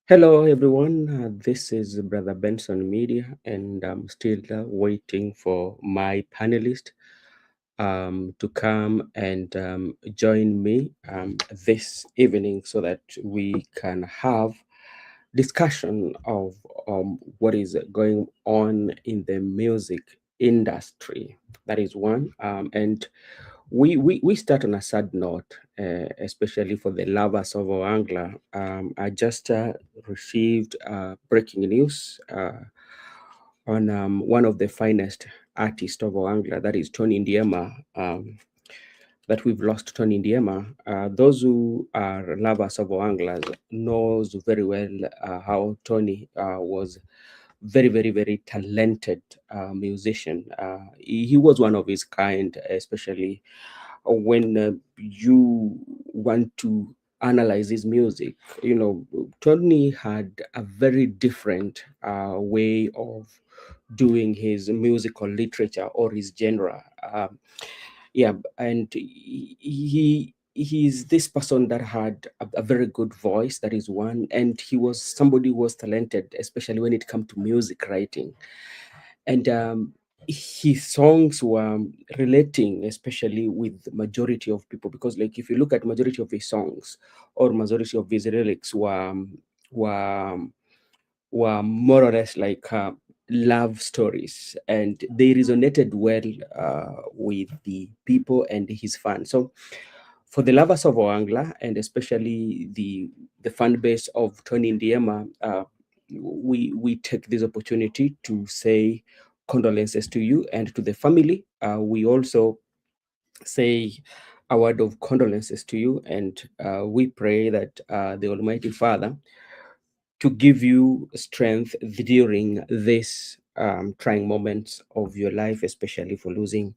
Hello, everyone. This is Brother Benson Media, and I'm still waiting for my panelist to come and join me this evening so that we can have discussion of what is going on in the music industry. That is one. And we start on a sad note, especially for the lovers of Angla. I just received breaking news on one of the finest artists of Angla, that is Tony Ndiema, that we've lost Tony Ndiema. Those who are lovers of Angla knows very well how Tony was very talented musician. He was one of his kind, especially when you want to analyze his music. You know, Tony had a very different way of doing his musical literature or his genre. Yeah, and he's this person that had a very good voice. That is one, and he was somebody who was talented, especially when it comes to music writing. And his songs were relating especially with the majority of people, because like if you look at majority of his songs or majority of his lyrics were were more or less like love stories, and they resonated well with the people and his fans. So for the lovers of Oangla, and especially the fan base of Tony Ndiema, we take this opportunity to say condolences to you and to the family. We also say a word of condolences to you, and we pray that the Almighty Father to give you strength during this trying moments of your life, especially for losing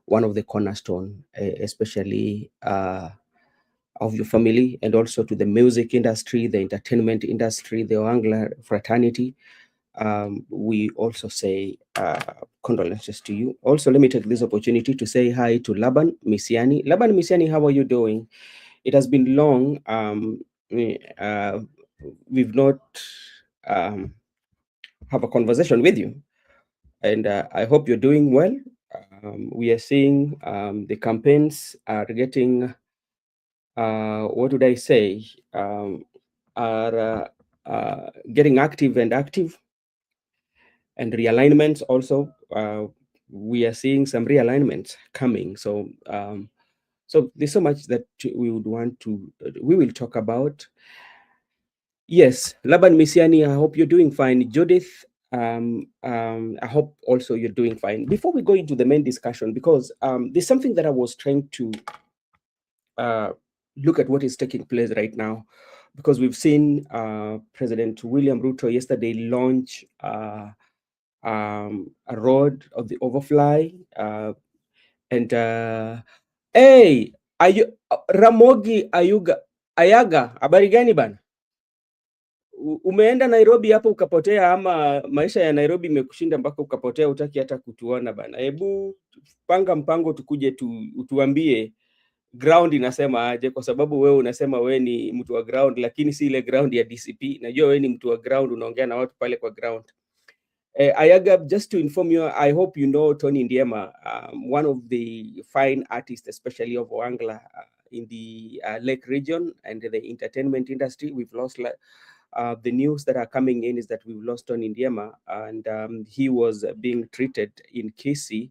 one of the cornerstone, especially of your family, and also to the music industry, the entertainment industry, the Angler fraternity. We also say condolences to you. Also, let me take this opportunity to say hi to Laban Misiani. Laban Misiani, how are you doing? It has been long. Uh, we've not um, have a conversation with you, and I hope you're doing well. We are seeing the campaigns are getting, what would I say, are getting active and active, and realignments also. We are seeing some realignments coming. So there's so much that we would want to, we will talk about. Yes, Laban Misiani, I hope you're doing fine. Judith, I hope also you're doing fine. Before we go into the main discussion, because there's something that I was trying to uh, look at what is taking place right now, because we've seen President William Ruto yesterday launch a road of the overfly, and hey, Ramogi Ayaga, habari gani bana? Umeenda Nairobi hapo ukapotea, ama maisha ya Nairobi imekushinda mpaka ukapotea, utaki hata kutuona bana? Hebu panga mpango tukuje utuambie ground inasema aje, kwa sababu wewe unasema wewe ni mtu wa ground, lakini si ile ground ya DCP. Najua wewe ni mtu wa ground, unaongea na watu pale kwa ground. Ayaga, just to inform you, I hope you know Tony Ndiema, one of the fine artists, especially of Wangla, in the Lake region and the entertainment industry. We've lost the news that are coming in is that we've lost Tony Ndiema, and he was being treated in Kisii.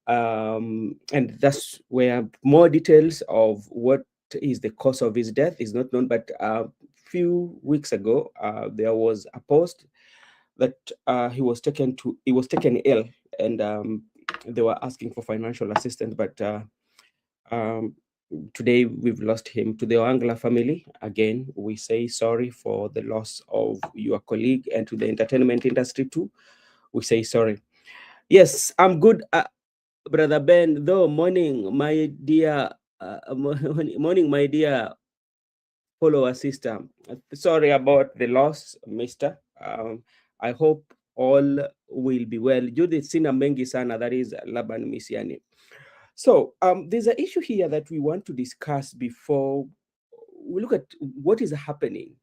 And that's where more details of what is the cause of his death is not known. But a few weeks ago, there was a post that he was taken ill, and they were asking for financial assistance. But um, today we've lost him. To the Oangla family, again, we say sorry for the loss of your colleague, and to the entertainment industry too, we say sorry. Yes, I'm good, Brother Ben. Though morning, my dear, morning, my dear follower sister. Sorry about the loss, Mister. I hope all will be well. Judith Sina Mengi Sana, that is Laban Misiani. So there's an issue here that we want to discuss before we look at what is happening,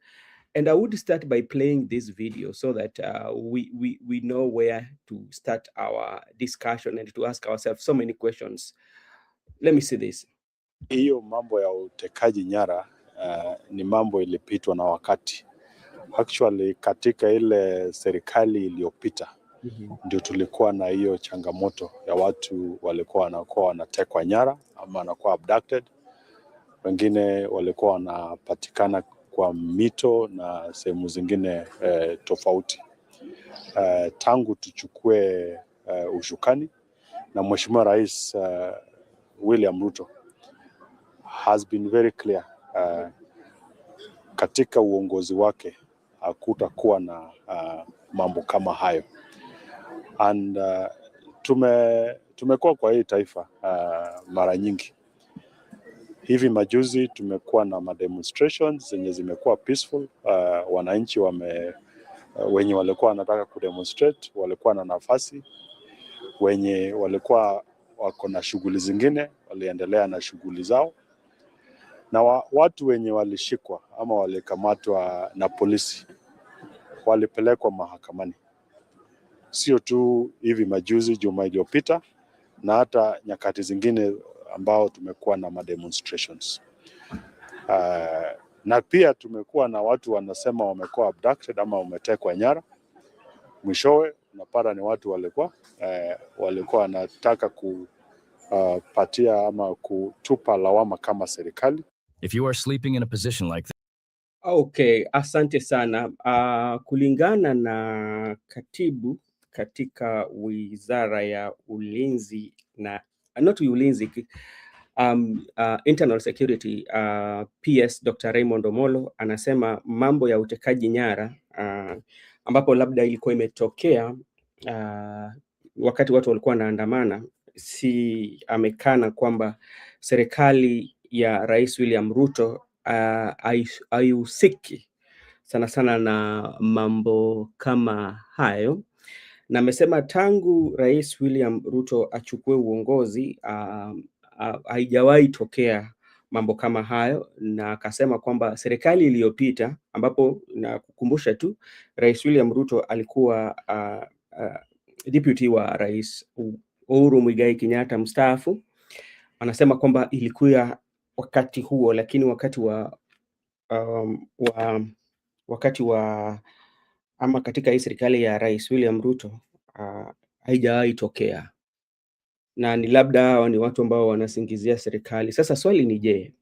And I would start by playing this video so that we know where to start our discussion and to ask ourselves so many questions. Let me see this. Hiyo mambo ya utekaji nyara ni mambo ilipitwa na wakati. Actually katika ile serikali iliyopita ndio tulikuwa na hiyo changamoto ya watu walikuwa wanatekwa nyara ama wanakuwa abducted. Wengine walikuwa wanapatikana kwa mito na sehemu zingine tofauti. Tangu tuchukue ushukani na Mheshimiwa Rais William Ruto has been very clear katika uongozi wake hakutakuwa na mambo kama hayo. And tumekuwa kwa hii taifa mara nyingi. Hivi majuzi tumekuwa na demonstrations zenye zimekuwa peaceful. Wananchi wenye walikuwa wanataka kudemonstrate walikuwa na nafasi, wenye walikuwa wako na shughuli zingine waliendelea na shughuli zao, na watu wenye walishikwa ama walikamatwa na polisi walipelekwa mahakamani. Sio tu hivi majuzi, juma iliyopita, na hata nyakati zingine ambao tumekuwa na demonstrations. Na pia tumekuwa na watu wanasema wamekuwa abducted ama wametekwa nyara. Mwishowe unapata ni watu walikuwa wanataka kupatia ama kutupa lawama kama serikali. If you are sleeping in a position like that. Okay, asante sana. Kulingana na katibu katika Wizara ya Ulinzi na not ulinzi, internal security, PS Dr. Raymond Omolo anasema mambo ya utekaji nyara ambapo labda ilikuwa imetokea wakati watu walikuwa wanaandamana, si amekana kwamba serikali ya Rais William Ruto haihusiki sana sana na mambo kama hayo, na amesema tangu Rais William Ruto achukue uongozi haijawahi tokea mambo kama hayo, na akasema kwamba serikali iliyopita, ambapo na kukumbusha tu Rais William Ruto alikuwa deputy wa Rais Uhuru Muigai Kenyatta mstaafu, anasema kwamba ilikuwa wakati huo, lakini wakati wa ama katika hii serikali ya Rais William Ruto haijawahi tokea, na ni labda ni watu ambao wanasingizia serikali. Sasa swali ni je,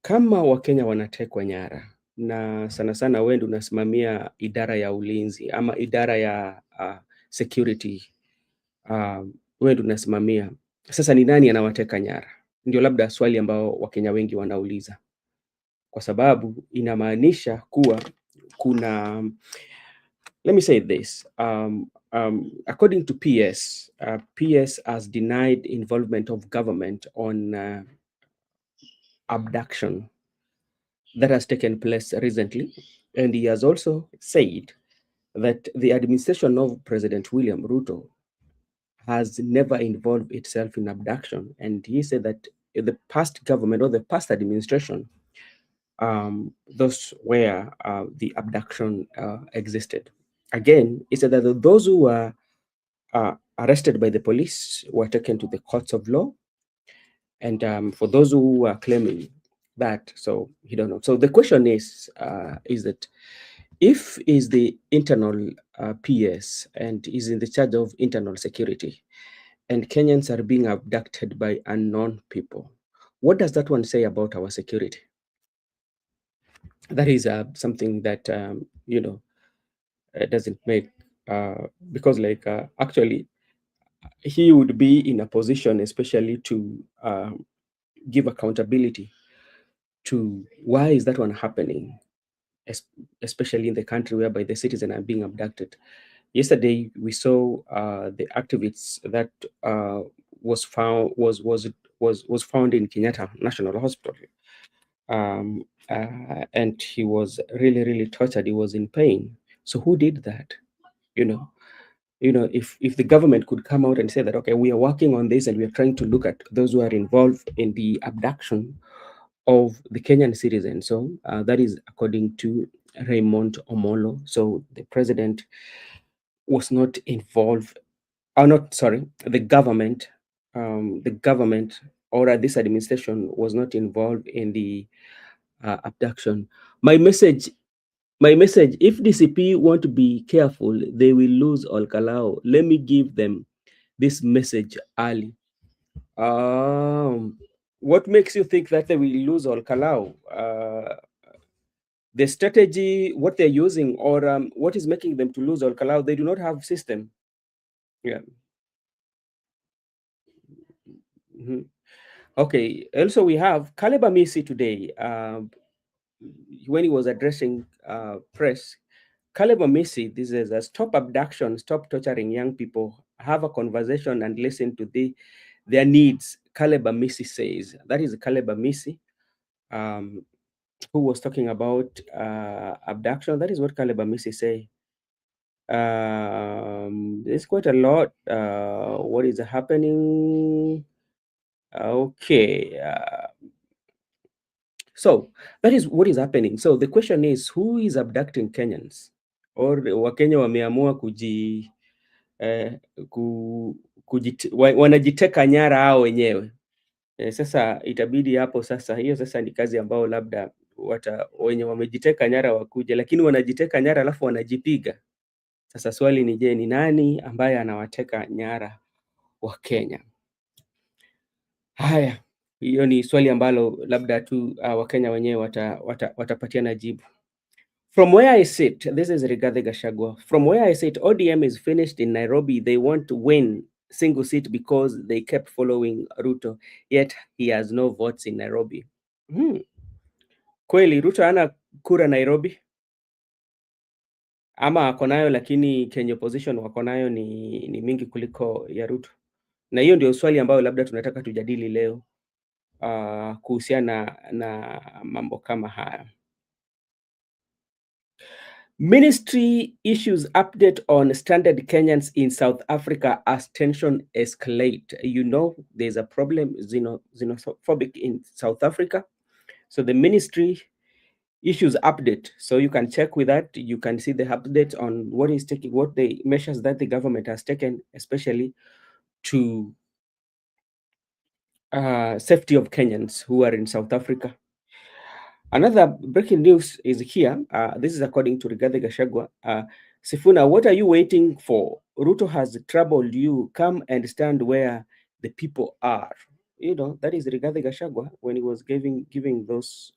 kama Wakenya wanatekwa nyara na sana sana wewe ndio unasimamia idara ya ulinzi ama idara ya security, wewe ndio unasimamia, sasa ni nani anawateka nyara? Ndio labda swali ambao Wakenya wengi wanauliza, kwa sababu inamaanisha kuwa kuna, let me say this, according to PS, PS has denied involvement of government on abduction that has taken place recently, and he has also said that the administration of President William Ruto has never involved itself in abduction, and he said that the past government or the past administration, those where the abduction existed. Again, he said that those who were arrested by the police were taken to the courts of law, and for those who are claiming that, so he don't know. So the question is that if is the internal PS and is in the charge of internal security, and Kenyans are being abducted by unknown people, what does that one say about our security? That is something that doesn't make because actually he would be in a position especially to give accountability to why is that one happening, especially in the country whereby the citizens are being abducted. Yesterday we saw the activists that was found in Kenyatta National Hospital, and he was really tortured. He was in pain. So who did that? If the government could come out and say that, okay, we are working on this and we are trying to look at those who are involved in the abduction of the Kenyan citizens. So that is according to Raymond Omolo. So the president was not involved, or not, sorry, the government, or this administration was not involved in the abduction. My message, if DCP want to be careful, they will lose Olkalao. Let me give them this message early. What makes you think that they will lose Olkalao? The strategy, what they're using, or what is making them to lose Olkalao? They do not have system. Yeah. Okay. Also, we have Caleb Amisi today. When he was addressing press, Caleb Amisi, this is a stop abduction, stop torturing young people, have a conversation and listen to their needs. Caleb Amisi says, that is Caleb Amisi, who was talking about abduction. That is what Caleb Amisi say. There's quite a lot. What is happening? Okay. So that is what is happening. So the question is, who is abducting Kenyans? Or Wakenya wameamua wanajiteka nyara hao wenyewe. Sasa itabidi hapo sasa, hiyo sasa ni kazi ambao labda wenye wamejiteka nyara wakuje, lakini wanajiteka nyara alafu wanajipiga. Sasa swali ni je, ni nani ambaye anawateka nyara wa Kenya? Haya, hiyo ni swali ambalo labda tu Wakenya wenyewe watapatiana jibu. From where I sit, this is Rigathi Gachagua. From where I sit, ODM is finished in Nairobi. They want to win single seat because they kept following Ruto, yet he has no votes in Nairobi. Kweli Ruto hana kura Nairobi? Ama ako nayo, lakini Kenya opposition wako nayo ni mingi kuliko ya Ruto? Na hiyo ndio swali ambayo labda tunataka tujadili leo kuhusiana na mambo kama haya. Ministry issues update on stranded Kenyans in South Africa as tension escalate. You know, there's a problem, xenophobic in South Africa. So the ministry issues update. So you can check with that. You can see the update on what the measures that the government has taken, especially to safety of Kenyans who are in South Africa. Another breaking news is here. This is according to Rigathi Gachagua. Sifuna, what are you waiting for? Ruto has troubled you. Come and stand where the people are. You know, that is Rigathi Gachagua when he was giving those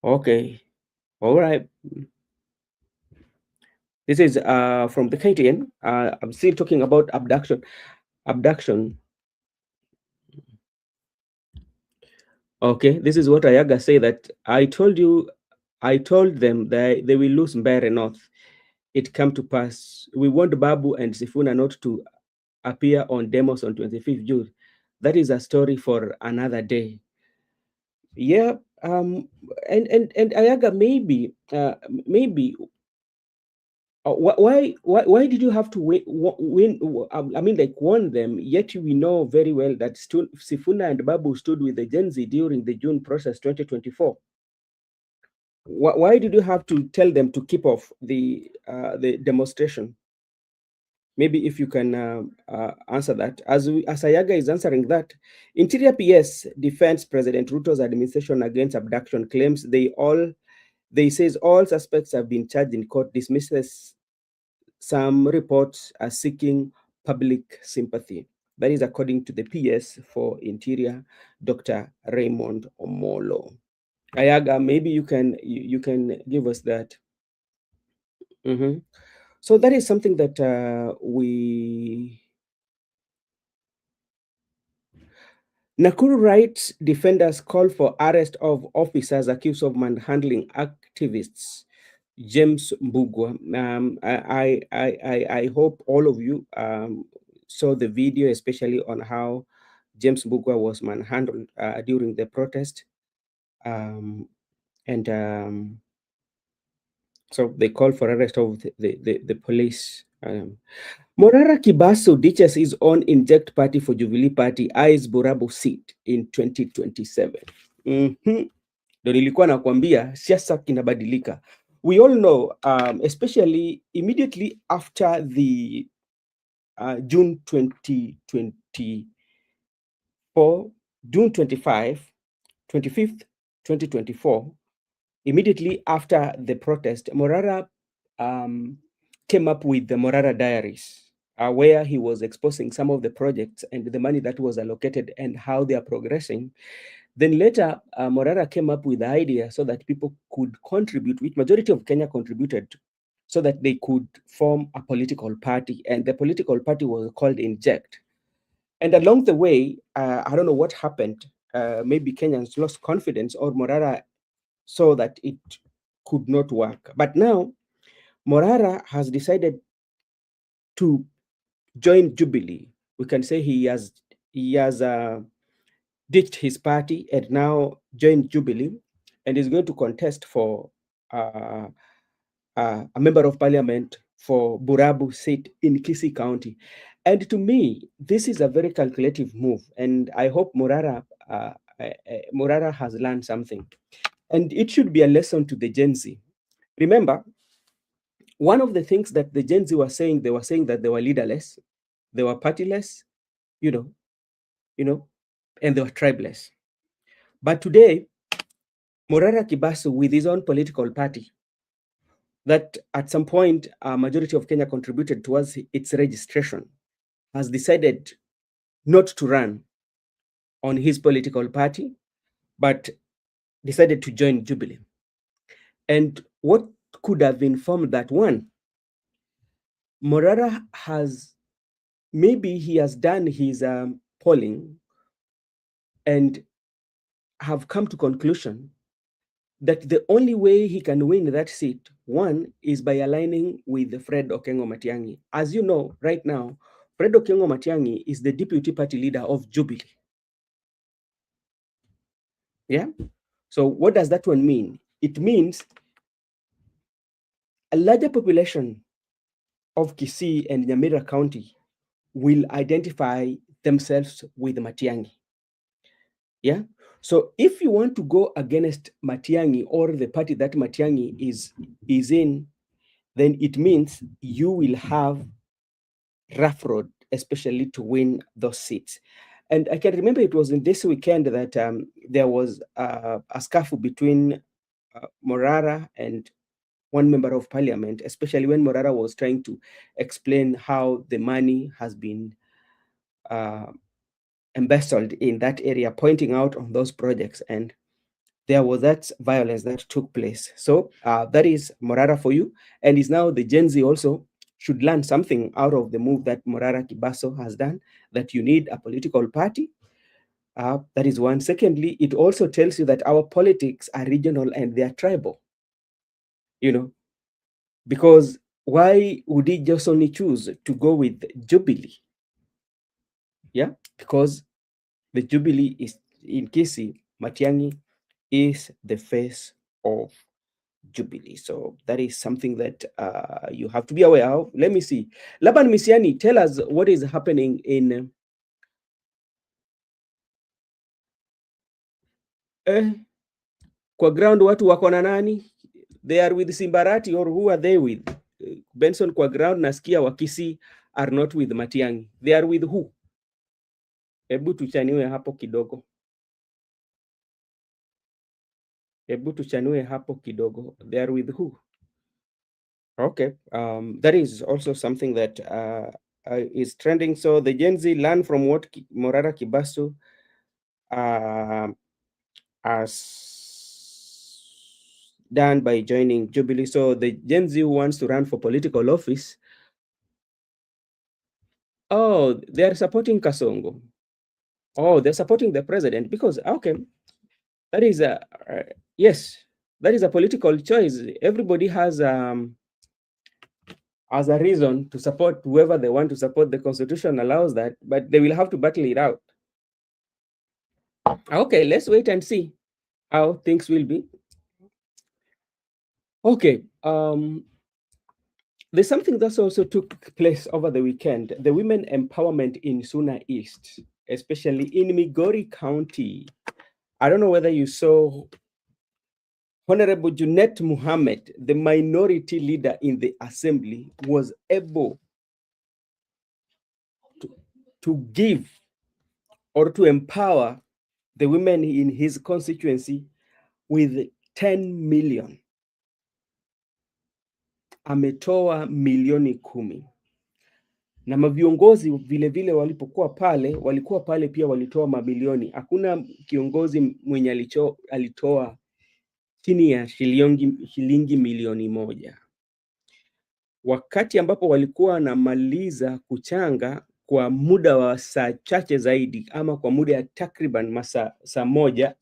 Okay. All right. This is from the KTN. I'm still talking about abduction. Okay, this is what Ayaga say, that I told them that they will lose Mbeere North. It come to pass. We want Babu and Sifuna not to appear on demos on 25th June. That is a story for another day. Yeah, and Ayaga, maybe why did you have to warn them, yet we know very well that Sifuna and Babu stood with the Gen Z during the June process 2024. Why did you have to tell them to keep off the demonstration? Maybe if you can answer that. As Ayaga is answering that, Interior PS defends President Ruto's administration against abduction claims. They says all suspects have been charged in court, dismisses some reports are seeking public sympathy. That is according to the PS for Interior, Dr. Raymond Omolo. Ayaga, maybe you can give us that. So that is something that Nakuru rights defenders call for arrest of officers accused of manhandling activists. James Mbugua. I hope all of you saw the video, especially on how James Mbugua was manhandled during the protest. So they call for arrest of the police Um, Morara Kibaso ditches his own inject party for Jubilee Party, eyes Borabu seat in 2027. Mhm. Ndio nilikuwa nakwambia siasa kinabadilika. We all know, especially immediately after the June 2024, June 25th, 2024, immediately after the protest, Morara came up with the Morara Diaries, where he was exposing some of the projects and the money that was allocated and how they are progressing. Then later, Morara came up with the idea so that people could contribute, which majority of Kenya contributed, so that they could form a political party. And the political party was called Inject. And along the way, I don't know what happened. Maybe Kenyans lost confidence, or Morara saw that it could not work. But now, Morara has decided to join Jubilee. We can say he has ditched his party and now joined Jubilee, and is going to contest for a member of parliament for Burabu seat in Kisii County. And to me, this is a very calculative move, and I hope Morara has learned something. And it should be a lesson to the Gen Z. Remember, one of the things that the Gen Z were saying, they were saying that they were leaderless, they were partyless, you know, and they were tribeless. But today, Morara Kibasu, with his own political party, that at some point a majority of Kenya contributed towards its registration, has decided not to run on his political party, but decided to join Jubilee. And what could have informed that? One, Morara has, maybe he has done his polling and have come to conclusion that the only way he can win that seat, one, is by aligning with Fred Okengo Matiang'i. As you know, right now, Fred Okengo Matiang'i is the deputy party leader of Jubilee. Yeah? So what does that one mean? It means a larger population of Kisii and Nyamira County will identify themselves with Matiang'i. Yeah? So if you want to go against Matiang'i or the party that Matiang'i is in, then it means you will have rough road, especially to win those seats. And I can remember it was in this weekend that there was a scuffle between Morara and one member of parliament, especially when Morara was trying to explain how the money has been embezzled in that area, pointing out on those projects. And there was that violence that took place. So that is Morara for you. And is now the Gen Z also should learn something out of the move that Morara Kibaso has done, that you need a political party. That is one. Secondly, it also tells you that our politics are regional and they are tribal. Because why would he just only choose to go with Jubilee? Yeah, because the Jubilee is in Kisii, Matiang'i is the face of Jubilee. So that is something that you have to be aware of. Let me see. Laban Misiani, tell us what is happening in kwa ground. Watu wako na nani? They are with Simbarati, or who are they with? Benson, kwa ground nasikia Wakisi are not with Matiang'i. They are with who? Hebu tuchanue hapo kidogo. They are with who? Okay, that is also something that is trending. So the Gen Z learn from what Morara Kibasu has done by joining Jubilee. So the Gen Z who wants to run for political office, oh, they are supporting Kasongo. Oh, they're supporting the president because, okay, that is yes, that is a political choice. Everybody has as a reason to support whoever they want to support. The constitution allows that, but they will have to battle it out. Okay, let's wait and see how things will be. Okay, There's something that also took place over the weekend. The women empowerment in Suna East, especially in Migori County. I don't know whether you saw Honorable Junet Muhammad, the minority leader in the assembly, was able to give or to empower the women in his constituency with 10 million. Ametoa milioni 10. Na maviongozi vile vile walikuwa pale pia walitoa mamilioni. Hakuna kiongozi mwenye alitoa chini ya shilingi milioni 1. Wakati ambapo walikuwa wanamaliza kuchanga kwa muda wa saa chache zaidi, ama kwa muda ya takriban saa moja,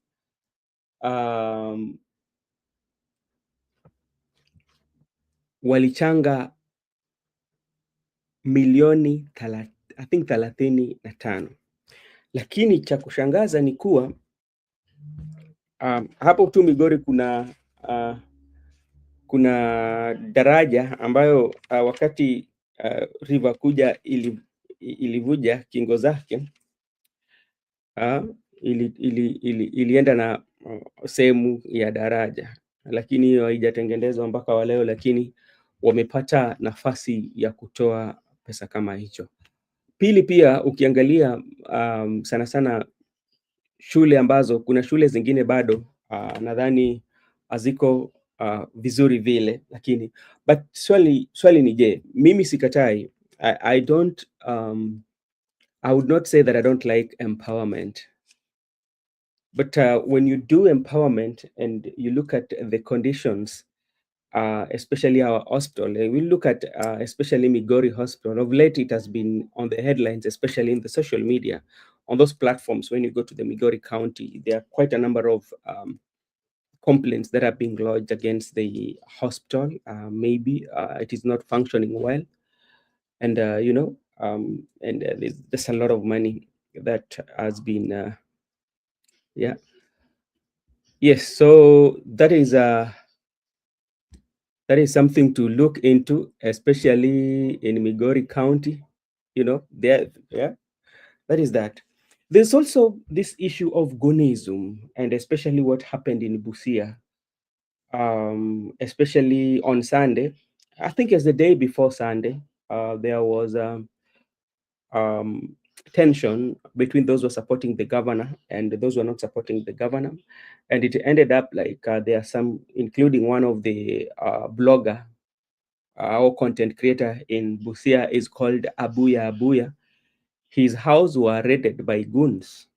walichanga milioni I think 35. Lakini cha kushangaza ni kuwa hapo tu Migori kuna daraja ambayo wakati river kuja ilivuja kingo zake, ilienda na sehemu ya daraja, lakini hiyo haijatengenezwa mpaka wa leo, lakini wamepata nafasi ya kutoa pesa kama hicho. Pili, pia ukiangalia sana sana shule ambazo, kuna shule zingine bado nadhani haziko vizuri vile, lakini but swali ni je, mimi sikatai. I would not say that I don't like empowerment, but when you do empowerment and you look at the conditions, especially our hospital, we look at especially Migori Hospital. Of late, it has been on the headlines, especially in the social media, on those platforms. When you go to the Migori County, there are quite a number of complaints that are being lodged against the hospital. Maybe it is not functioning well, and there's a lot of money that has been yes. So that is something to look into, especially in Migori County. That is that. There's also this issue of Gunism, and especially what happened in Busia, especially on Sunday. I think it's the day before Sunday, there was tension between those who are supporting the governor and those who are not supporting the governor. And it ended up like there are some, including one of the blogger or content creator in Busia is called Abuya. His house were raided by goons.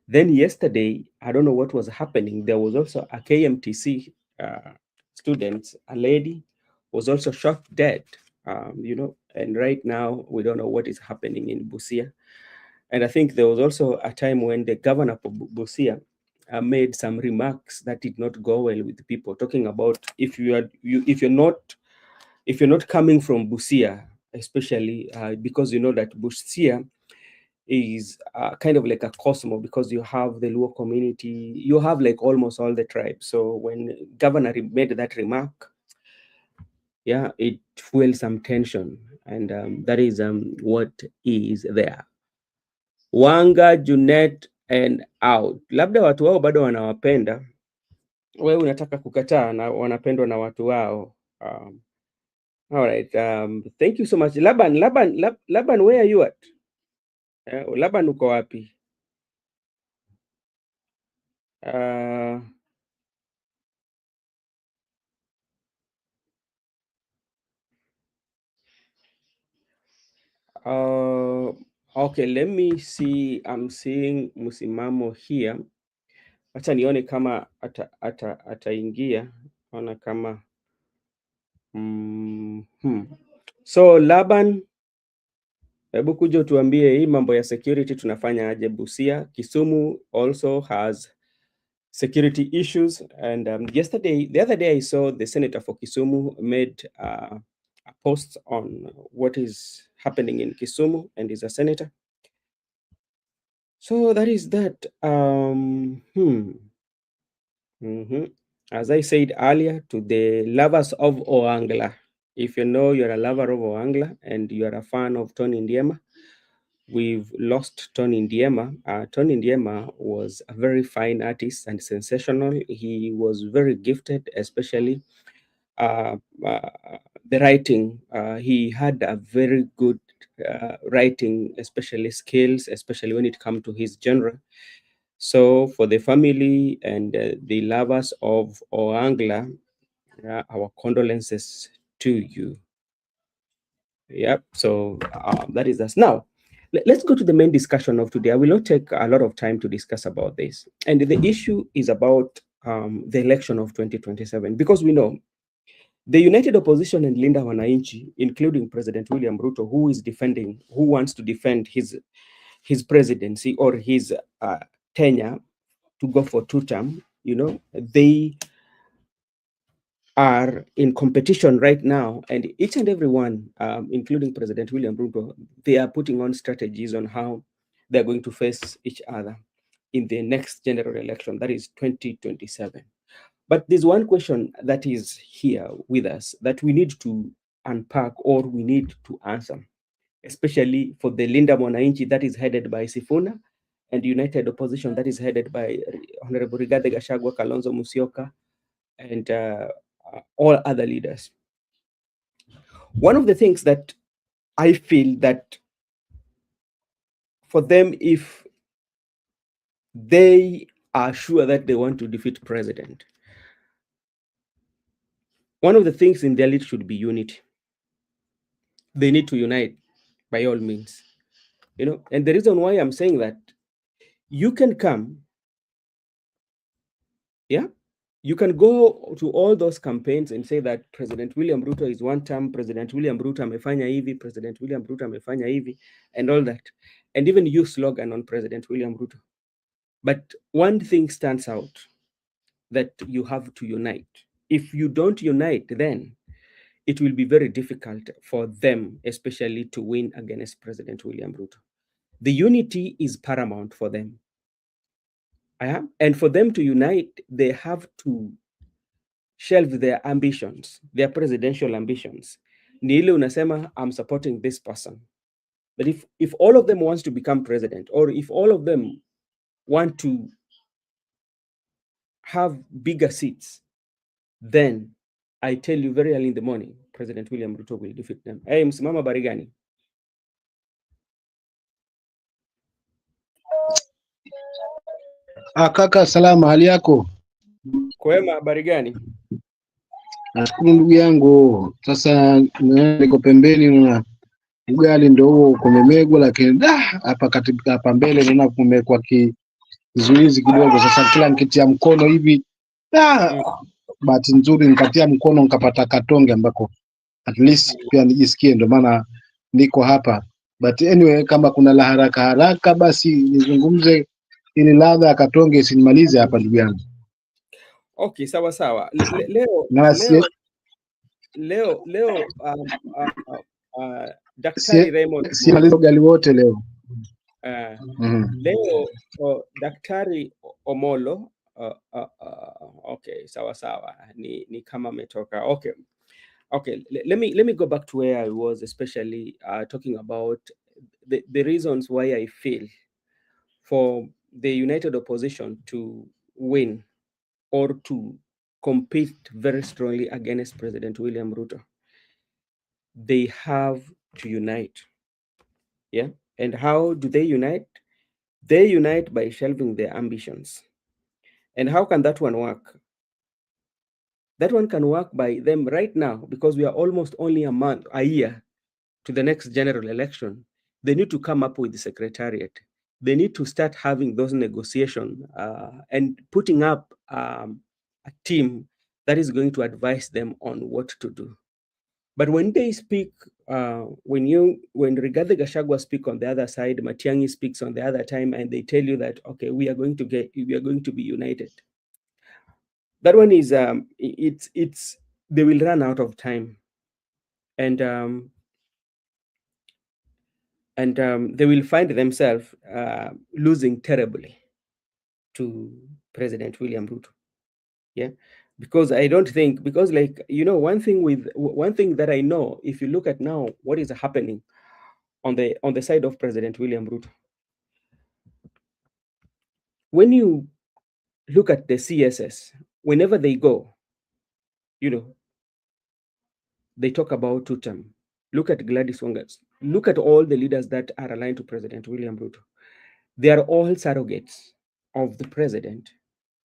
Then yesterday, I don't know what was happening. There was also a KMTC student, a lady, was also shot dead. And right now we don't know what is happening in Busia. And I think there was also a time when the governor of Busia made some remarks that did not go well with people, talking about if you're not coming from Busia, especially because you know that Busia is kind of like a cosmo, because you have the Luo community, you have like almost all the tribes. So when governor made that remark, it fueled some tension, and that is what is there. Wanga, Junet and out. Labda watu wao bado wanawapenda. Wewe unataka kukataa na wanapendwa na watu wao. All right. Thank you so much. Laban, where are you at? Laban, uko wapi? Okay, let me see. I'm seeing Musimamo here. Acha nione kama ataingia. Ona kama So Laban, hebu kuja tuambie hii mambo ya security tunafanya aje Busia. Kisumu also has security issues, and the other day I saw the senator for Kisumu made a post on what is happening in Kisumu, and is a senator. So that is that. As I said earlier, to the lovers of Oangla, If you know you're a lover of Oangla and you're a fan of Tony Ndiema, we've lost Tony Ndiema. Tony Ndiema was a very fine artist and sensational. He was very gifted, especially uh, uh, the writing. He had a very good writing, especially skills, especially when it comes to his genre. So, for the family and the lovers of Oangla, our condolences to you. Yep. So that is us. Now, let's go to the main discussion of today. I will not take a lot of time to discuss about this. And the issue is about the election of 2027, because we know the United Opposition and Linda Wananchi, including President William Ruto, who wants to defend his presidency or his tenure to go for 2 term, they are in competition right now, and each and every one, including President William Ruto, they are putting on strategies on how they're going to face each other in the next general election, that is 2027. But there's one question that is here with us that we need to unpack, or we need to answer, especially for the Linda Mwananchi that is headed by Sifuna, and United Opposition that is headed by Honorable Rigathi Gachagua, Kalonzo Musyoka, and all other leaders. One of the things that I feel that for them, if they are sure that they want to defeat president, one of the things in their lead should be unity. They need to unite by all means, and the reason why I'm saying that, you can come, you can go to all those campaigns and say that President William Ruto is 1 term, President William Ruto amefanya hivi, President William Ruto amefanya hivi, and all that, and even use slogan on President William Ruto. But one thing stands out, that you have to unite. If you don't unite, then it will be very difficult for them, especially to win against President William Ruto. The unity is paramount for them. And for them to unite, they have to shelve their ambitions, their presidential ambitions. Ni ile unasema, I'm supporting this person. But if all of them wants to become president, or if all of them want to have bigger seats, then I tell you very early in the morning, President William Ruto will defeat them. Hey, msimama barigani. Kaka, salama, hali yako? Kwema, habari gani? Nashukuru ndugu yangu. Sasa niko pembeni na ugali ndio huo kumemegwa, lakini hapa mbele naona kumekuwa kizuizi kidogo. Sasa kila nikitia mkono hivi bahati nzuri nikatia mkono nikapata katonge ambako at least pia nijisikie, ndio maana niko hapa. But anyway, kama kuna la haraka basi nizungumze ili ladha ya katonge isinimalize hapa ndugu yangu. Okay, sawa. Leo Daktari Raymond simaliza ugali wote leo. Leo Daktari Omolo okay, sawa ni kama ametoka. Okay, let me go back to where I was, especially talking about the reasons why I feel for the United Opposition to win or to compete very strongly against President William Ruto. They have to unite. Yeah. And how do they unite? They unite by shelving their ambitions. And how can that one work? That one can work by them right now, because we are almost only a year to the next general election. They need to come up with the secretariat. They need to start having those negotiations and putting up a team that is going to advise them on what to do. But when they speak, when Rigathi Gachagua speak on the other side, Matiang'i speaks on the other time, and they tell you that, okay, we are going to be united. That one is they will run out of time, and they will find themselves losing terribly to President William Ruto. Yeah. because I don't think, because like, you know, one thing that I know, if you look at now what is happening on the side of President William Ruto, when you look at the CSS, whenever they go, you know, they talk about two-term. Look at Gladys Wangas. Look at all the leaders that are aligned to President William Ruto. They are all surrogates of the president,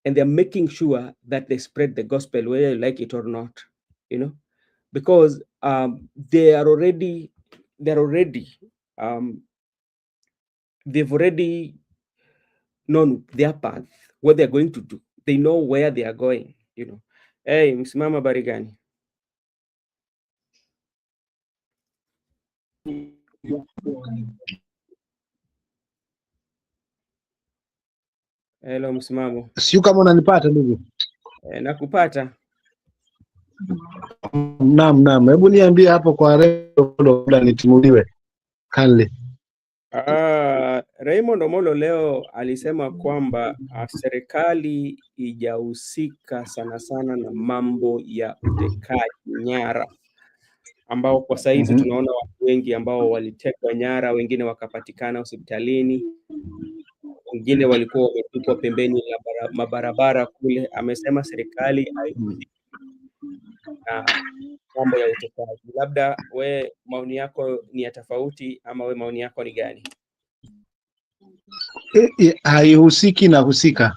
and they're making sure that they spread the gospel, whether you like it or not, you know, because they've already known their path, what they're going to do. They know where they are going, you know. Hey, msimama barigani. Hello, msimamo. Sio kama unanipata ndugu. Nakupata. Naam, hebu niambie hapo kwa Raymond nitimuliwe kindly. Raymond Omolo leo alisema kwamba serikali ijahusika sana sana na mambo ya utekaji nyara, ambao kwa saizi tunaona watu wengi ambao walitekwa nyara, wengine wakapatikana hospitalini, wengine walikuwa wametupwa pembeni ya mabarabara kule. Amesema serikali haihusiki na mambo ya utekaji. Labda we maoni yako ni ya tofauti, ama we maoni yako ni gani? Haihusiki na husika.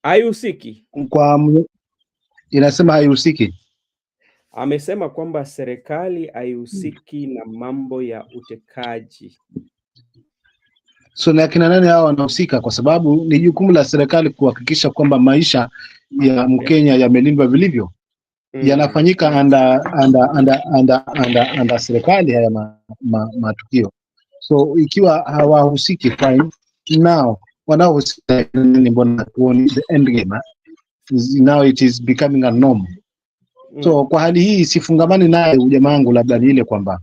Haihusiki. Inasema haihusiki. Amesema kwamba serikali haihusiki na mambo ya utekaji. So na kina nani hao wanahusika? Kwa sababu ni jukumu la serikali kuhakikisha kwamba maisha ya Mkenya yamelindwa vilivyo. Yanafanyika anda serikali haya matukio. So ikiwa hawahusiki, fine. Now wanaohusika ni mbona tuone the end game. Now it is becoming a norm. So kwa hali hii sifungamani naye ujamaa wangu, labda ni ile kwamba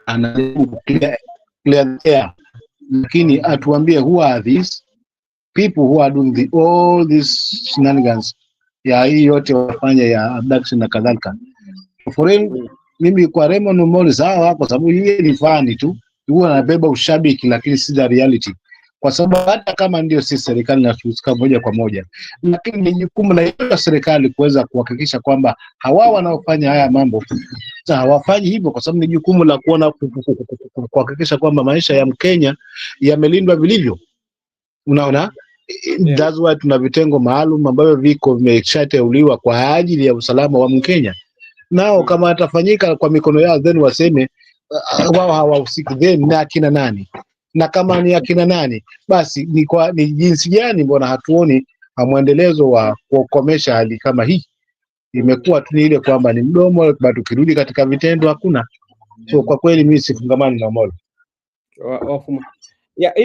anajaribu clear air, lakini atuambie who are these people who are doing all these shenanigans ya hii yote wafanya ya abduction na kadhalika. For real, mimi kwa Raymond Omolo sawa, kwa sababu yeye ni fani tu, huwa anabeba ushabiki, lakini si the reality. Kwa sababu hata kama ndio si serikali na tuhusika moja kwa moja, lakini ni jukumu la serikali kuweza kuhakikisha kwamba hawa wanaofanya haya mambo hawafanyi hivyo, kwa sababu ni jukumu la kuona kuhakikisha kwamba maisha ya Mkenya yamelindwa vilivyo. Unaona? That's why tuna vitengo maalum ambavyo viko vimeshateuliwa kwa ajili ya usalama wa Mkenya. Nao kama atafanyika kwa mikono yao, then waseme wao hawahusiki, then na akina nani? Na kama ni akina nani, basi ni jinsi gani mbona hatuoni mwendelezo wa kukomesha hali kama hii? Imekuwa tu ile kwamba ni mdomo, bado tukirudi katika vitendo hakuna. So kwa kweli mimi sifungamani na Omolo.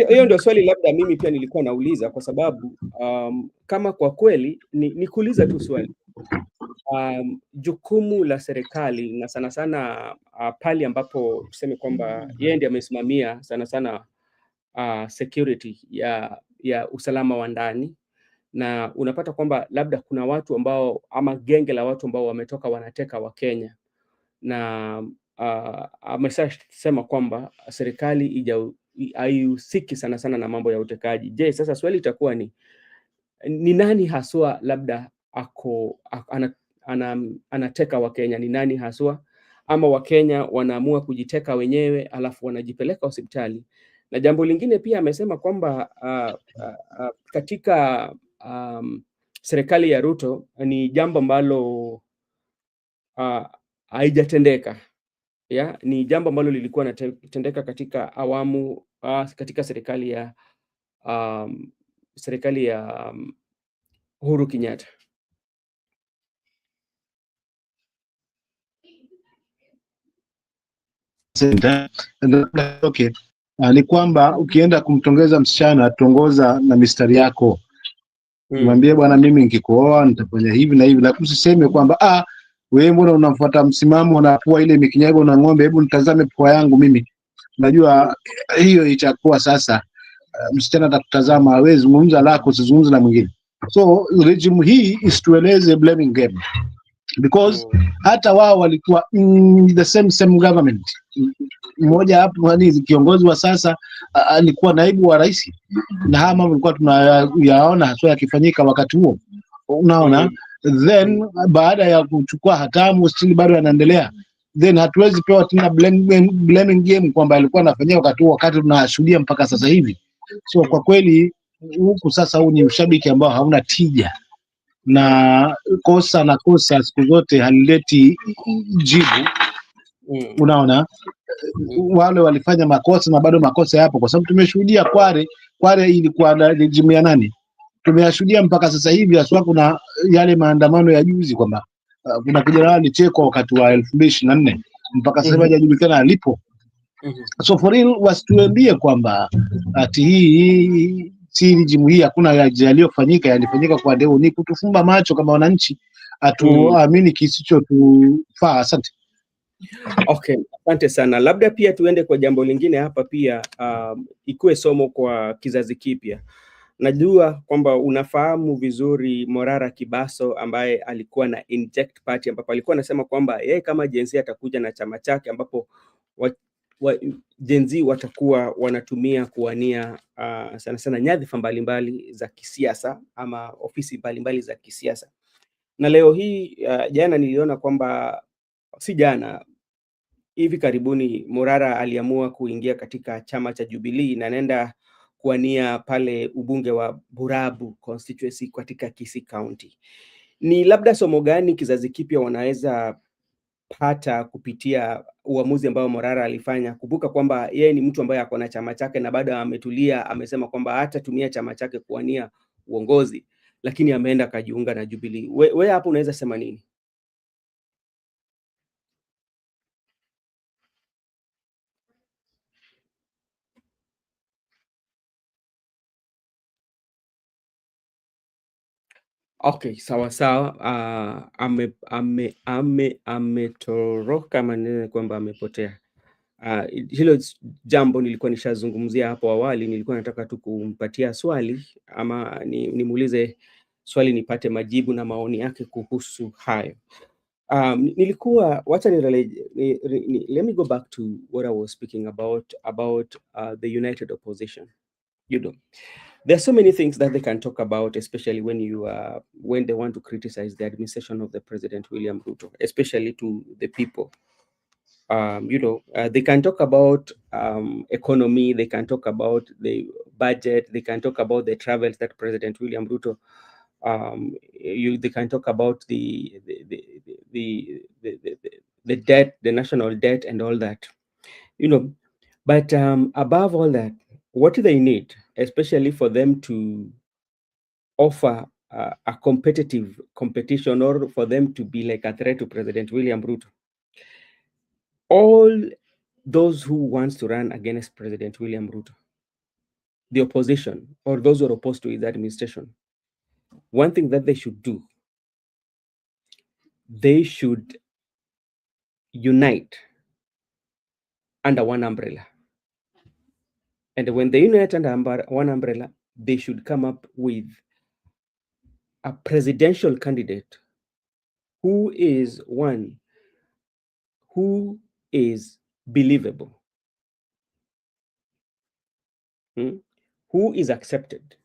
Hiyo ndio swali labda mimi pia nilikuwa nauliza, kwa sababu kama kwa kweli ni kuuliza tu swali. Jukumu la serikali na sana sana pali ambapo tuseme kwamba yeye ndiye amesimamia sana sana security ya usalama wa ndani, na unapata kwamba labda kuna watu ambao ama genge la watu ambao wametoka wanateka wa Kenya, na amesema kwamba serikali haihusiki sana sana na mambo ya utekaji. Je, sasa swali itakuwa ni nani haswa labda anateka wa Kenya? Ni nani haswa, ama wa Kenya wanaamua kujiteka wenyewe alafu wanajipeleka hospitali? Na jambo lingine pia amesema kwamba katika serikali ya Ruto ni jambo ambalo haijatendeka. Ni jambo ambalo lilikuwa linatendeka katika awamu katika serikali ya Uhuru Kenyatta. Okay. Ni kwamba ukienda kumtongeza msichana, tongoza na mistari yako. Mwambie bwana, mimi nikikuoa nitafanya hivi na hivi, lakini usiseme kwamba wewe mbona unamfuata msimamo, unapua ile mikinyago na ng'ombe, hebu nitazame pua yangu mimi. Unajua hiyo itakuwa sasa msichana atakutazama, wewe zungumza lako, usizungumze na mwingine. So regime hii isitueleze blaming game because hata wao walikuwa the same government. Mmoja hapo ni kiongozi wa sasa alikuwa naibu wa rais, na haya mambo tulikuwa tunayaona haswa yakifanyika wakati huo, unaona. Then baada ya kuchukua hatamu still bado yanaendelea, then hatuwezi pewa tena blaming game kwamba alikuwa anafanyia wakati huo, wakati tunashuhudia mpaka sasa hivi. So kwa kweli huku sasa, huu ni ushabiki ambao hauna tija, na kosa siku zote halileti jibu. Unaona, wale walifanya makosa na bado makosa yapo, kwa sababu tumeshuhudia Kware ilikuwa na regime ya nani, tumeyashuhudia mpaka sasa hivi. Haswa kuna yale maandamano ya juzi kwamba kuna kijana alichekwa wakati wa 2024 mpaka sasa hivi hajajulikana alipo. So for real, wasituambie kwamba ati hii si regime hii, hakuna yaliyofanyika, yalifanyika kwa deo. Ni kutufumba macho kama wananchi, atuamini kisichotufaa. Asante. Okay, asante sana. Labda pia tuende kwa jambo lingine hapa pia, ikuwe somo kwa kizazi kipya. Najua kwamba unafahamu vizuri Morara Kibaso ambaye alikuwa na inject party, ambapo alikuwa anasema kwamba yeye kama Gen Z atakuja na chama chake, ambapo Gen Z watakuwa wanatumia kuwania sana sana nyadhifa mbalimbali za kisiasa ama ofisi mbalimbali za kisiasa. Na leo hii jana niliona kwamba hivi karibuni Morara aliamua kuingia katika chama cha Jubilee na anaenda kuwania pale ubunge wa Burabu constituency katika Kisii County. Ni labda somo gani kizazi kipya wanaweza pata kupitia uamuzi ambao Morara alifanya? Kumbuka kwamba yeye ni mtu ambaye ako na chama chake na bado ametulia, amesema kwamba hatatumia chama chake kuwania uongozi, lakini ameenda kajiunga na Jubilee. Wewe hapo unaweza sema nini? Okay, sawa sawa. Ametoroka maneno kwamba amepotea. Hilo jambo nilikuwa nishazungumzia hapo awali. Nilikuwa nataka tu kumpatia swali ama nimuulize swali nipate majibu na maoni yake kuhusu hayo. Let me go back to what I was speaking about the united opposition. You know, there are so many things that they can talk about, especially when they want to criticize the administration of the President William Ruto, especially to the people. They can talk about economy, they can talk about the budget, they can talk about the travels that President William Ruto, they can talk about the debt, the national debt, and all that. But above all that, what do they need, especially for them to offer a competitive competition, or for them to be like a threat to President William Ruto? All those who wants to run against President William Ruto, the opposition, or those who are opposed to his administration, one thing that they should do, they should unite under one umbrella. And when they unite under one umbrella, they should come up with a presidential candidate who is believable, who is accepted.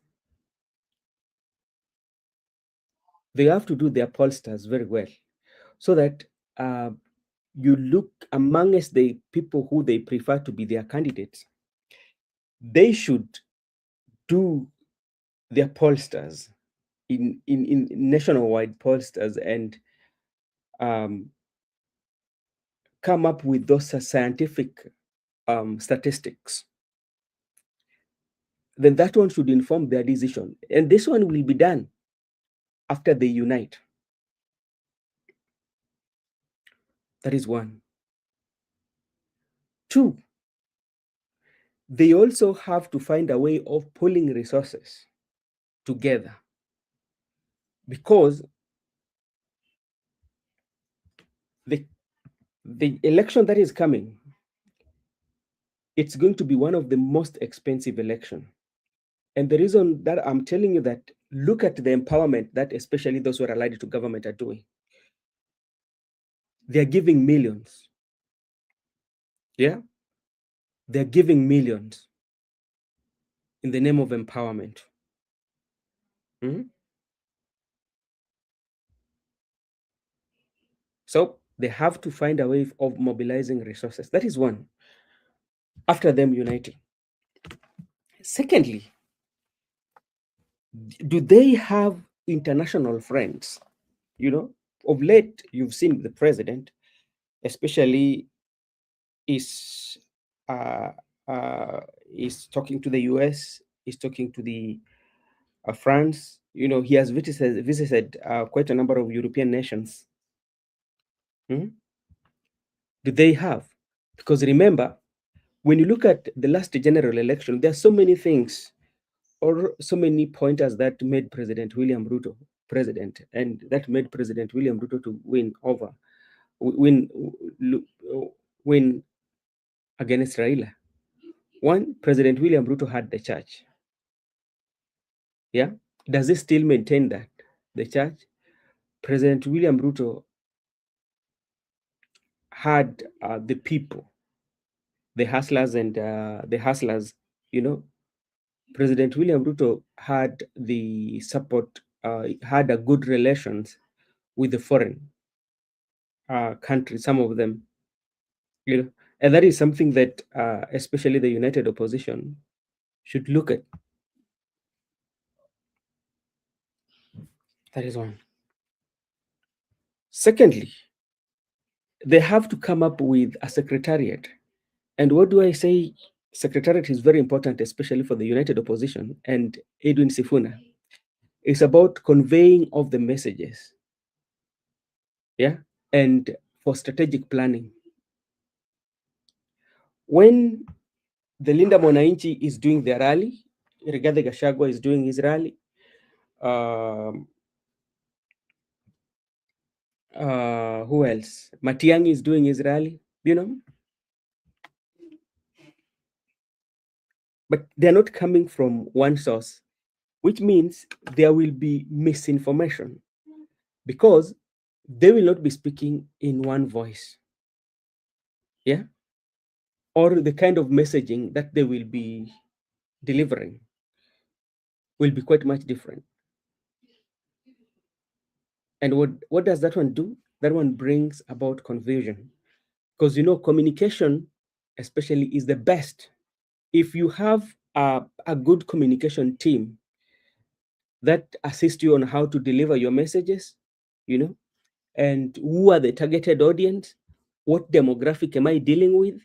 They have to do their pollsters very well, so that you look amongst the people who they prefer to be their candidates. They should do their pollsters in nationwide pollsters and come up with those scientific statistics. Then that one should inform their decision. And this one will be done after they unite. That is one. Two, they also have to find a way of pulling resources together, because the election that is coming, it's going to be one of the most expensive elections And the reason that I'm telling you that, look at the empowerment that especially those who are allied to government are doing. They're giving millions. Yeah? They're giving millions in the name of empowerment. So they have to find a way of mobilizing resources. That is one. After them uniting. Secondly, do they have international friends? Of late, you've seen the president, especially is uh, is talking to the US, is talking to the France. He has visited quite a number of European nations. Do they have? Because remember, when you look at the last general election, there are so many things or so many pointers that made President William Ruto president, and that made President William Ruto to win against Raila. One, President William Ruto had the church. Yeah, does he still maintain that the church? President William Ruto had the people, the hustlers and the hustlers. President William Ruto had the support, had a good relations with the foreign countries, some of them, and that is something that especially the united opposition should look at. That is one. Secondly, they have to come up with a secretariat. And what do I say? Secretariat is very important, especially for the united opposition and Edwin Sifuna. It's about conveying of the messages. Yeah. And for strategic planning. When the Linda Mwananchi is doing their rally, Rigathi Gachagua is doing his rally, who else? Matiang'i is doing his rally, but they're not coming from one source, which means there will be misinformation because they will not be speaking in one voice. Yeah. Or the kind of messaging that they will be delivering will be quite much different. And what does that one do? That one brings about confusion. Because communication especially is the best. If you have a good communication team that assists you on how to deliver your messages, and who are the targeted audience, what demographic am I dealing with,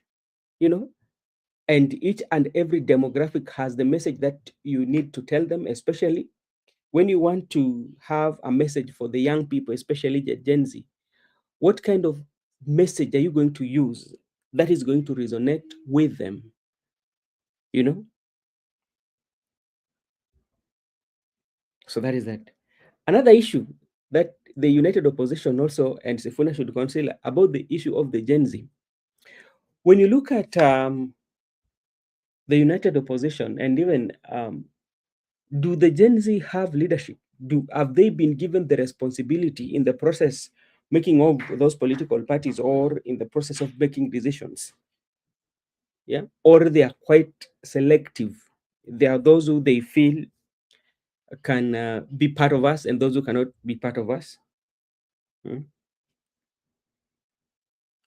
and each and every demographic has the message that you need to tell them, especially when you want to have a message for the young people, especially the Gen Z. What kind of message are you going to use that is going to resonate with them? So that is that. Another issue that the united opposition also and Sifuna should consider about the issue of the Gen Z. When you look at the united opposition and even do the Gen Z have leadership? Have they been given the responsibility in the process making of those political parties or in the process of making decisions? Yeah, or they are quite selective. There are those who they feel can be part of us and those who cannot be part of us.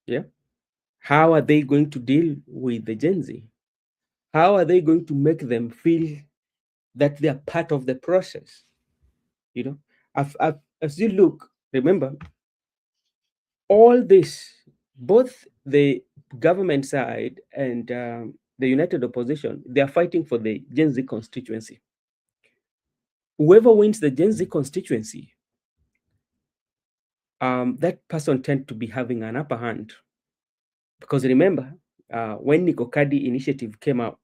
Yeah. How are they going to deal with the Gen Z? How are they going to make them feel that they are part of the process? As you look, remember, all this, both the government side and the united opposition, they are fighting for the Gen Z constituency. Whoever wins the Gen Z constituency, that person tends to be having an upper hand. Because remember, when Nikokadi initiative came out,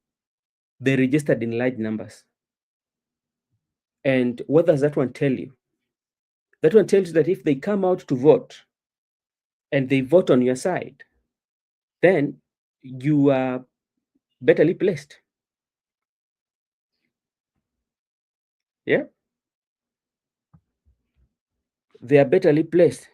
they registered in large numbers. And what does that one tell you? That one tells you that if they come out to vote and they vote on your side, then you are betterly placed. Yeah, they are betterly placed.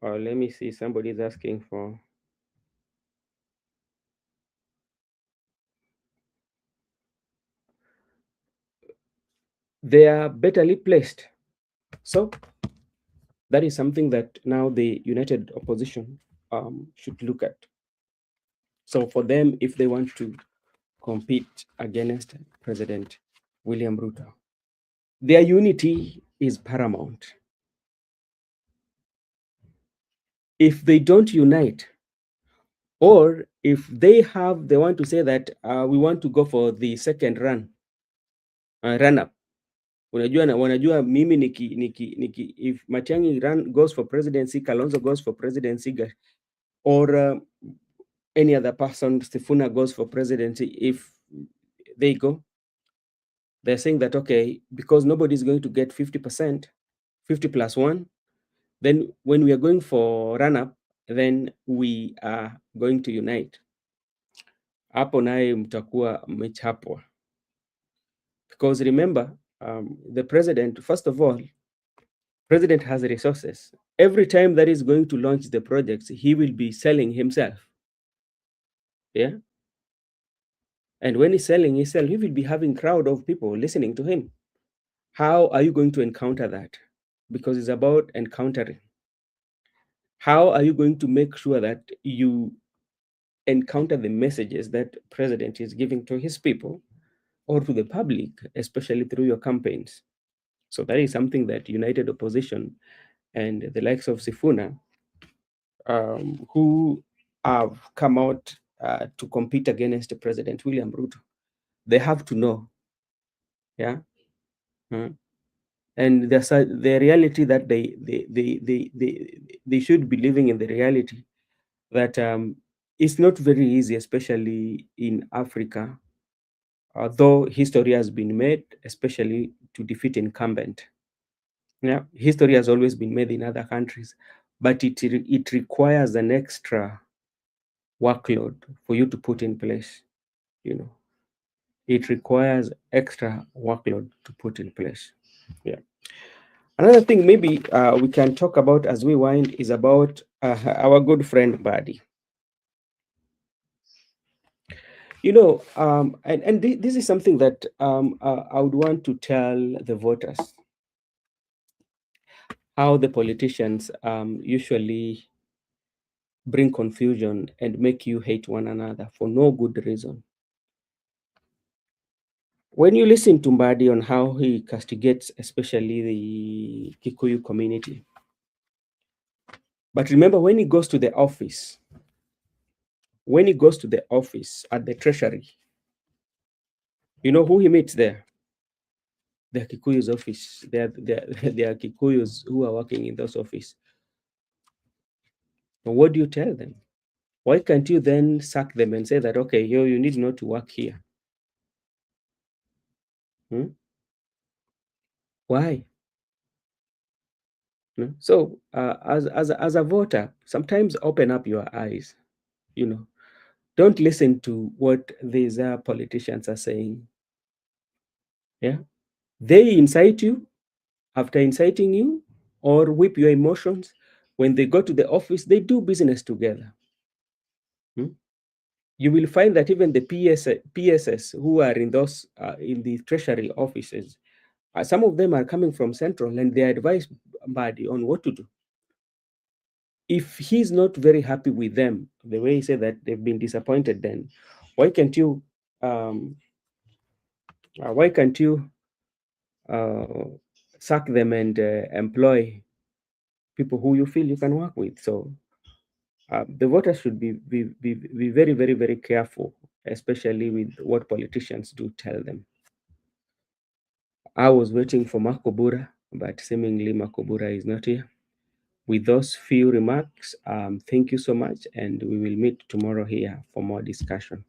Let me see. Somebody's asking for. They are betterly placed. So that is something that now the united opposition should look at. So for them, if they want to compete against President William Ruto, their unity is paramount. If they don't unite, or if they want to say that we want to go for the second run up. Wanajua mimi niki if Matiang'i goes for presidency, Kalonzo goes for presidency, or any other person, Sifuna goes for presidency, if they go, they're saying that, okay, because nobody's going to get 50%, 50 plus 1, then when we are going for run-up, then we are going to unite. Hapo naye mtakuwa mmechapwa. Because remember, the president, first of all, president has resources. Every time that he's going to launch the projects, he will be selling himself. Yeah. And when he's selling himself, he will be having crowd of people listening to him. How are you going to encounter that? Because it's about encountering. How are you going to make sure that you encounter the messages that president is giving to his people or to the public, especially through your campaigns? So that is something that united opposition and the likes of Sifuna, who have come out to compete against President William Ruto, they have to know. Yeah. And the reality that they should be living in the reality that it's not very easy, especially in Africa, though history has been made, especially to defeat incumbent. Yeah, history has always been made in other countries, but it requires an extra workload for you to put in place. It requires extra workload to put in place. Yeah. Another thing maybe we can talk about as we wind is about our good friend Buddy. And this is something that I would want to tell the voters, how the politicians usually bring confusion and make you hate one another for no good reason. When you listen to Mbadi on how he castigates especially the Kikuyu community, but remember when he goes to the office, at the treasury, you know who he meets there? The Kikuyu's office. There are Kikuyus who are working in those offices. But what do you tell them? Why can't you then sack them and say that, okay, you need not to work here? Why? So as a voter, sometimes open up your eyes. Don't listen to what these politicians are saying. Yeah, they incite you. After inciting you or whip your emotions, when they go to the office, they do business together. You will find that even the PSS who are in those in the treasury offices, some of them are coming from central and they advise Mbadi on what to do. If he's not very happy with them, the way he said that they've been disappointed, then why can't you sack them and employ people who you feel you can work with? So the voters should be very, very, very careful, especially with what politicians do tell them. I was waiting for Makobura, but seemingly Makobura is not here. With those few remarks, thank you so much, and we will meet tomorrow here for more discussion.